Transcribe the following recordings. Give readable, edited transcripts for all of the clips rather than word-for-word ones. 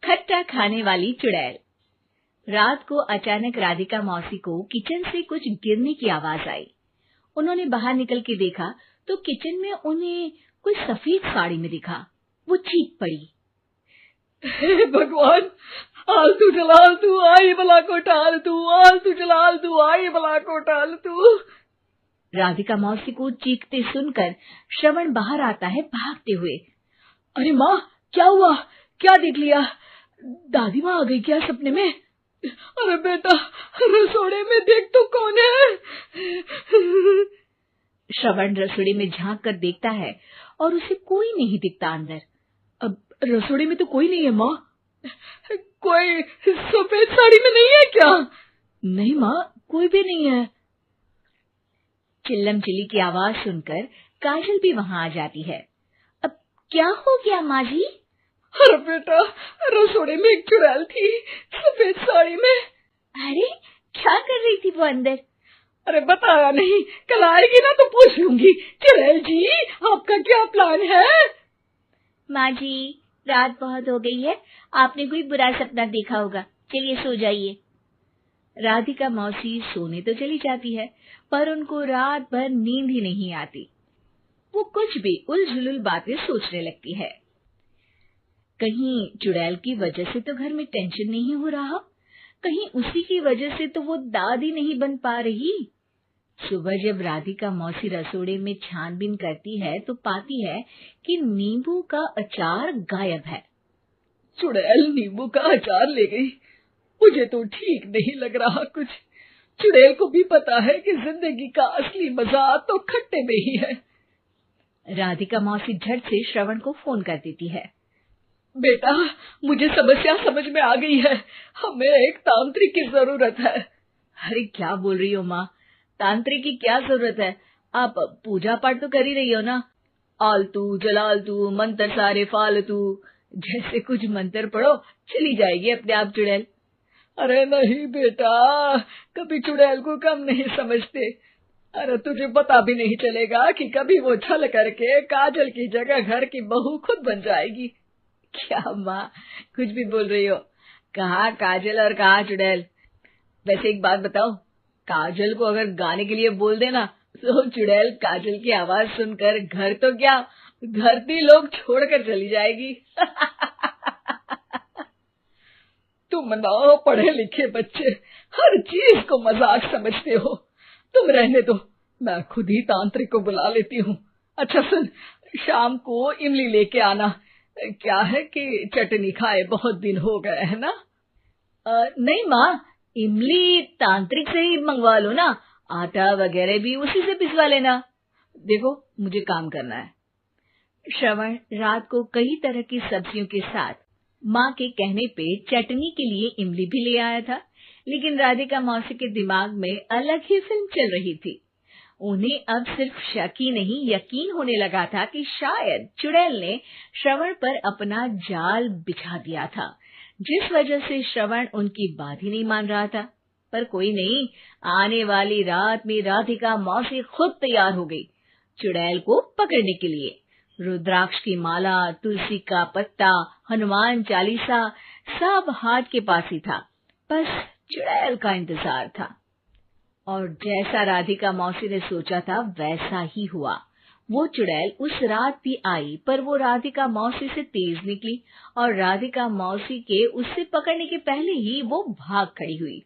खट्टा खाने वाली चुड़ैल। रात को अचानक राधिका मौसी को किचन से कुछ गिरने की आवाज आई। उन्होंने बाहर निकल के देखा तो किचन में उन्हें कोई सफेद साड़ी में दिखा। वो चीख पड़ी, हे भगवान, आलतू जलाल तू आई भला को टाल तू, आलतू जलाल तू आई भला को टाल तू। राधिका मौसी को चीखते सुनकर श्रवण बाहर आता है भागते हुए। अरे माँ, क्या हुआ? क्या देख लिया? दादी माँ आ गई क्या सपने में? अरे बेटा, रसोड़े में देख तो कौन है? श्रवण रसोड़े में झांक कर देखता है और उसे कोई नहीं दिखता अंदर। अब रसोड़े में तो कोई नहीं है माँ। कोई सफेद साड़ी में नहीं है क्या? नहीं माँ, कोई भी नहीं है। चिल्लम चिल्ली की आवाज सुनकर काजल भी वहां आ जाती है। अब क्या हो गया माँ जी? अरे बेटा, रसोड़े में एक चुड़ैल थी सफेद साड़ी में। अरे क्या कर रही थी वो अंदर? अरे बताया नहीं, कल आएगी ना तो पूछ लूंगी। चुड़ैल जी, आपका क्या प्लान है? माँ जी, रात बहुत हो गई है, आपने कोई बुरा सपना देखा होगा, चलिए सो जाइए। राधिका मौसी सोने तो चली जाती है, पर उनको रात भर नींद ही नहीं आती। वो कुछ भी उलझुल बातें सोचने लगती है। कहीं चुड़ैल की वजह से तो घर में टेंशन नहीं हो रहा, कहीं उसी की वजह से तो वो दादी नहीं बन पा रही। सुबह जब राधिका मौसी रसोड़े में छानबीन करती है तो पाती है कि नींबू का अचार गायब है। चुड़ैल नींबू का अचार ले गई, मुझे तो ठीक नहीं लग रहा कुछ। चुड़ैल को भी पता है कि जिंदगी का असली मजा तो खट्टे में ही है। राधिका मौसी झट से श्रवण को फोन कर देती है। बेटा, मुझे समस्या समझ में आ गई है, हमें एक तांत्रिक की जरूरत है। अरे क्या बोल रही हो माँ, तांत्रिक की क्या जरूरत है? आप पूजा पाठ तो कर ही रही हो ना। आलतू जलालतू मंत्र सारे फालतू जैसे कुछ मंत्र पढ़ो, चली जाएगी अपने आप चुड़ैल। अरे नहीं बेटा, कभी चुड़ैल को कम नहीं समझते। अरे तुझे पता भी नहीं चलेगा कि कभी वो छल करके काजल की जगह घर की बहू खुद बन जाएगी। क्या माँ, कुछ भी बोल रही हो? कहाँ काजल और कहाँ चुड़ैल। वैसे एक बात बताओ, काजल को अगर गाने के लिए बोल देना तो चुड़ैल काजल की आवाज सुनकर घर तो क्या, धरती लोग छोड़कर चली जाएगी। तुम ना पढ़े लिखे बच्चे हर चीज को मजाक समझते हो। तुम रहने दो, मैं खुद ही तांत्रिक को बुला लेती हूँ। अच्छा सुन, शाम को इमली लेके आना। क्या है कि चटनी खाए बहुत दिन हो गए है ना। नहीं माँ, इमली तांत्रिक से ही मंगवा लो ना, आटा वगैरह भी उसी से पिसवा लेना। देखो मुझे काम करना है। श्रवण रात को कई तरह की सब्जियों के साथ माँ के कहने पे चटनी के लिए इमली भी ले आया था, लेकिन राधिका मौसी के दिमाग में अलग ही फिल्म चल रही थी। उन्हें अब सिर्फ शक ही नहीं यकीन होने लगा था कि शायद चुड़ैल ने श्रवण पर अपना जाल बिछा दिया था, जिस वजह से श्रवण उनकी बात ही नहीं मान रहा था। पर कोई नहीं, आने वाली रात में राधिका मौसी खुद तैयार हो गई चुड़ैल को पकड़ने के लिए। रुद्राक्ष की माला, तुलसी का पत्ता, हनुमान चालीसा सब हाथ के पास ही था, बस चुड़ैल का इंतजार था। और जैसा राधिका मौसी ने सोचा था वैसा ही हुआ। वो चुड़ैल उस रात भी आई, पर वो राधिका मौसी से तेज निकली और राधिका मौसी के उससे पकड़ने के पहले ही वो भाग खड़ी हुई।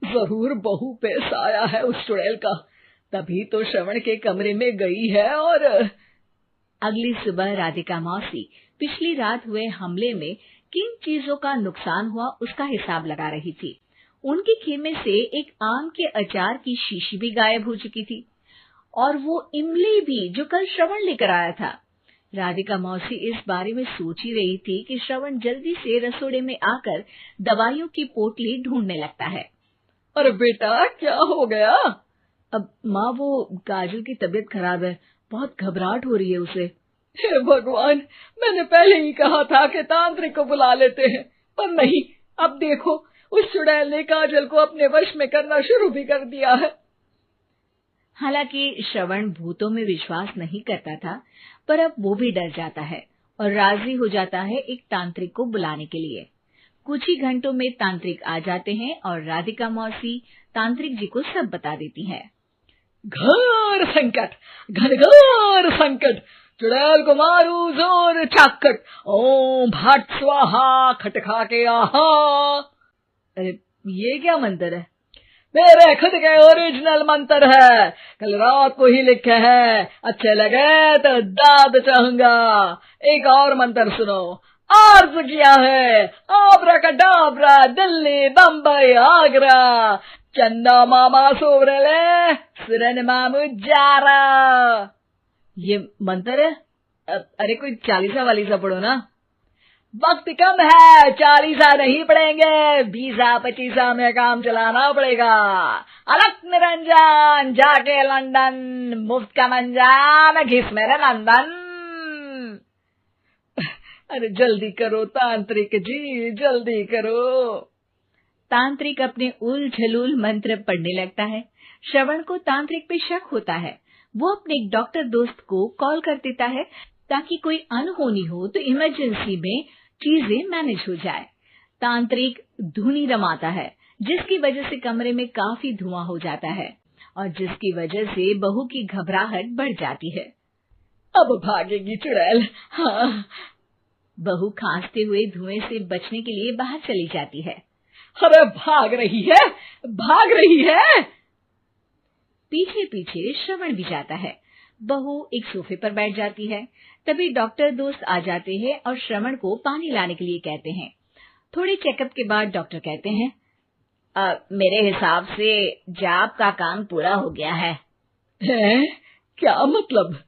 जरूर बहू पे साया है उस चुड़ैल का, तभी तो श्रवण के कमरे में गई है। और अगली सुबह राधिका मौसी पिछली रात हुए हमले में किन चीजों का नुकसान हुआ उसका हिसाब लगा रही थी। उनके खेमे से एक आम के अचार की शीशी भी गायब हो चुकी थी, और वो इमली भी जो कल श्रवण लेकर आया था। राधिका मौसी इस बारे में सोच ही रही थी कि श्रवण जल्दी से रसोड़े में आकर दवाइयों की पोटली ढूंढने लगता है। अरे बेटा, क्या हो गया? अब माँ, वो काजल की तबीयत खराब है, बहुत घबराहट हो रही है उसे। हे भगवान, मैंने पहले ही कहा था कि तांत्रिक को बुला लेते हैं, पर नहीं। अब देखो, उस चुड़ैल ने काजल को अपने वश में करना शुरू भी कर दिया है। हालांकि श्रवण भूतों में विश्वास नहीं करता था, पर अब वो भी डर जाता है। और राजी हो जाता है एक तांत्रिक को बुलाने के लिए। कुछ ही घंटों में तांत्रिक आ जाते हैं और राधिका मौसी तांत्रिक जी को सब बता देती है। घोर संकट, घनघोर संकट, चुड़ैल को मारू जोर चाकट, ओम भट स्वाहा खटखा के आहा। अरे ये क्या मंत्र है? मेरे खुद के ओरिजिनल मंत्र है, कल रात को ही लिखे हैं, अच्छे लगे तो दाद चाहूंगा। एक और मंत्र सुनो, अर्ज किया है आब्राकडाब्रा, दिल्ली बम्बई आगरा, चंदा मामा सोवरले सुरन मामू जारा। ये मंत्र है? अरे कोई 40 वालीसा पढ़ो ना। वक्त कम है, 40 नहीं पड़ेंगे, 20-25 में काम चलाना पड़ेगा। अलग निरंजन जाके लंदन, मुफ्त का मंजान घिस मेरे नंदन। अरे जल्दी करो तांत्रिक जी, जल्दी करो। तांत्रिक अपने उल झलूल मंत्र पढ़ने लगता है। श्रवण को तांत्रिक पे शक होता है। वो अपने एक डॉक्टर दोस्त को कॉल कर देता है ताकि कोई अनहोनी हो तो इमरजेंसी में चीजें मैनेज हो जाए। तांत्रिक धुनी रमाता है, जिसकी वजह से कमरे में काफी धुआं हो जाता है और जिसकी वजह से बहू की घबराहट बढ़ जाती है। अब भागेगी चुड़ैल। हाँ। बहू खांसते हुए धुएं से बचने के लिए बाहर चली जाती है। अरे भाग रही है, भाग रही है। पीछे पीछे श्रवण भी जाता है। बहू एक सोफे पर बैठ जाती है। तभी डॉक्टर दोस्त आ जाते हैं और श्रवण को पानी लाने के लिए कहते हैं। थोड़े चेकअप के बाद डॉक्टर कहते हैं, मेरे हिसाब से जाप का काम पूरा हो गया है। क्या मतलब?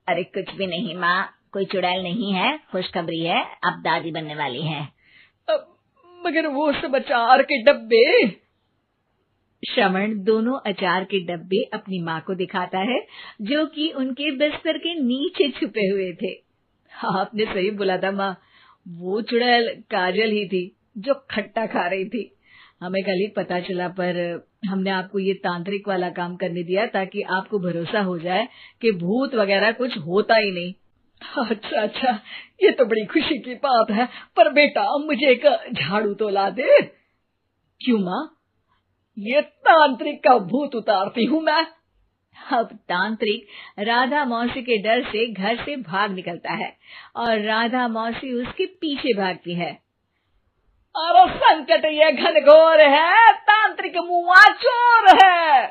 अरे कुछ भी नहीं माँ, कोई चुड़ैल नहीं है, खुशखबरी है, अब दादी बनने वाली है। मगर वो सब अचार के डब्बे। श्रवण दोनों अचार के डब्बे अपनी माँ को दिखाता है, जो कि उनके बिस्तर के नीचे छुपे हुए थे। आपने सही बोला था माँ, वो चुड़ैल काजल ही थी जो खट्टा खा रही थी। हमें कल ही पता चला, पर हमने आपको ये तांत्रिक वाला काम करने दिया ताकि आपको भरोसा हो जाए कि भूत वगैरह कुछ होता ही नहीं। अच्छा अच्छा, ये तो बड़ी खुशी की बात है, पर बेटा मुझे एक झाड़ू तो ला दे। क्यों माँ? ये तांत्रिक का भूत उतारती हूँ मैं। अब तांत्रिक राधा मौसी के डर से घर से भाग निकलता है और राधा मौसी उसके पीछे भागती है। अरे संकट ये घनघोर है, तांत्रिक मुआ चोर है।